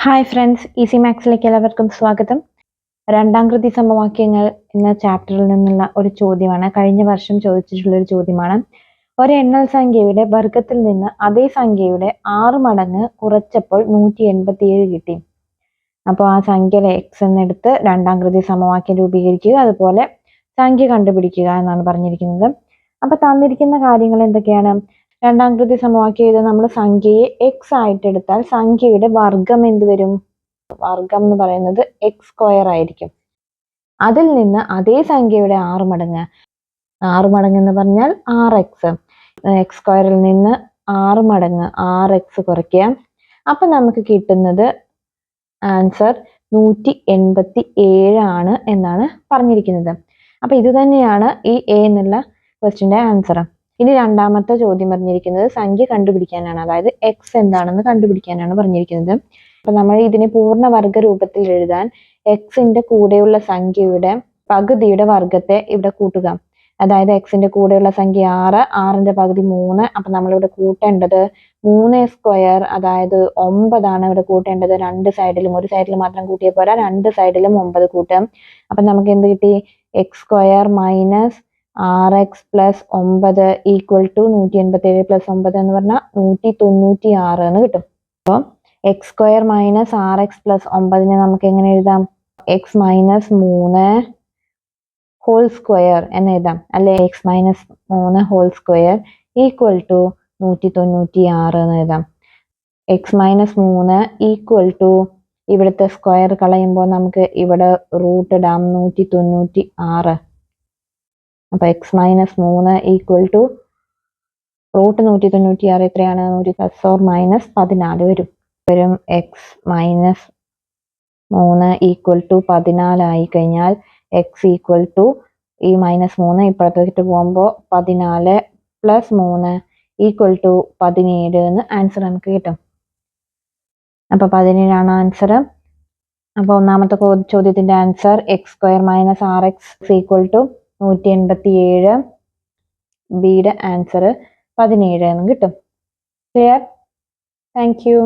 Hi friends, easy മാത്സിലേക്ക് എല്ലാവർക്കും സ്വാഗതം. രണ്ടാം കൃതി സമവാക്യങ്ങൾ എന്ന ചാപ്റ്ററിൽ നിന്നുള്ള ഒരു ചോദ്യമാണ്. കഴിഞ്ഞ വർഷം ചോദിച്ചിട്ടുള്ള ഒരു ചോദ്യമാണ്. ഒരു എണ്ണൽ സംഖ്യയുടെ വർഗത്തിൽ നിന്ന് അതേ സംഖ്യയുടെ 6 മടങ്ങ് കുറച്ചപ്പോൾ 187 കിട്ടി. അപ്പോൾ ആ സംഖ്യയിലെ എക്സ് എന്നെടുത്ത് രണ്ടാം കൃതി സമവാക്യം രൂപീകരിക്കുക, അതുപോലെ സംഖ്യ കണ്ടുപിടിക്കുക എന്നാണ് പറഞ്ഞിരിക്കുന്നത്. അപ്പൊ തന്നിരിക്കുന്ന കാര്യങ്ങൾ എന്തൊക്കെയാണ്? രണ്ടാം കൃതി സമവാക്യം ഇത് നമ്മൾ സംഖ്യയെ എക്സ് ആയിട്ട് എടുത്താൽ സംഖ്യയുടെ വർഗം എന്ത് വരും? വർഗം എന്ന് പറയുന്നത് എക്സ് സ്ക്വയർ ആയിരിക്കും. അതിൽ നിന്ന് അതേ സംഖ്യയുടെ 6 മടങ്ങ് എന്ന് പറഞ്ഞാൽ 6x. എക്സ് സ്ക്വയറിൽ നിന്ന് 6 മടങ്ങ് 6x കുറയ്ക്കുക. അപ്പൊ നമുക്ക് കിട്ടുന്നത് ആൻസർ 187 ആണ് എന്നാണ് പറഞ്ഞിരിക്കുന്നത്. അപ്പൊ ഇത് തന്നെയാണ് ഈ എ എന്നുള്ള ക്വസ്റ്റിന്റെ ആൻസർ. ഇനി രണ്ടാമത്തെ ചോദ്യം പറഞ്ഞിരിക്കുന്നത് സംഖ്യ കണ്ടുപിടിക്കാനാണ്, അതായത് എക്സ് എന്താണെന്ന് കണ്ടുപിടിക്കാനാണ് പറഞ്ഞിരിക്കുന്നത്. അപ്പൊ നമ്മൾ ഇതിനെ പൂർണ്ണവർഗ രൂപത്തിൽ എഴുതാൻ എക്സിന്റെ കൂടെയുള്ള സംഖ്യയുടെ പകുതിയുടെ വർഗത്തെ ഇവിടെ കൂട്ടുക. അതായത് എക്സിന്റെ കൂടെയുള്ള സംഖ്യ 6, 6ന്റെ പകുതി 3. അപ്പൊ നമ്മളിവിടെ കൂട്ടേണ്ടത് 3 സ്ക്വയർ, അതായത് 9 ഇവിടെ കൂട്ടേണ്ടത്. രണ്ട് സൈഡിലും, ഒരു സൈഡിൽ മാത്രം കൂട്ടിയാൽ പോരാ, രണ്ട് സൈഡിലും 9 കൂട്ടാം. അപ്പൊ നമുക്ക് എന്ത് കിട്ടി? X square minus 6x plus 9 equal to 187 plus 9 എന്ന് പറഞ്ഞാൽ 196 എന്ന് കിട്ടും. അപ്പോൾ x square minus 6x plus 9നെ നമുക്ക് എങ്ങനെ എഴുതാം? എക്സ് മൈനസ് 3 ഹോൾ സ്ക്വയർ എന്ന് എഴുതാം, അല്ലെ? X minus 3 whole square equal to 196 എന്ന് എഴുതാം. എക്സ് മൈനസ് 3 ഈക്വൽ ടു ഇവിടുത്തെ സ്ക്വയർ കളയുമ്പോൾ നമുക്ക് ഇവിടെ റൂട്ട് ഇടാം, 196. അപ്പൊ x minus 3 equal to root 196 എത്രയാണ്? 100 മൈനസ് 14 വരും. എക്സ് മൈനസ് 3 ഈക്വൽ ടു 14 ആയി കഴിഞ്ഞാൽ എക്സ് ഈക്വൽ ടു ഈ -3 ഇപ്പുറത്തേക്ക് പോകുമ്പോൾ 14 പ്ലസ് 3 ഈക്വൽ ടു 17 എന്ന് ആൻസർ നമുക്ക് കിട്ടും. അപ്പൊ 17 ആണ് ആൻസർ. അപ്പൊ ഒന്നാമത്തെ ചോദ്യത്തിന്റെ answer x square minus 6x equal to 187. ബിയുടെ ആൻസർ 17 എന്ന് കിട്ടും. ക്ലിയർ? Thank U.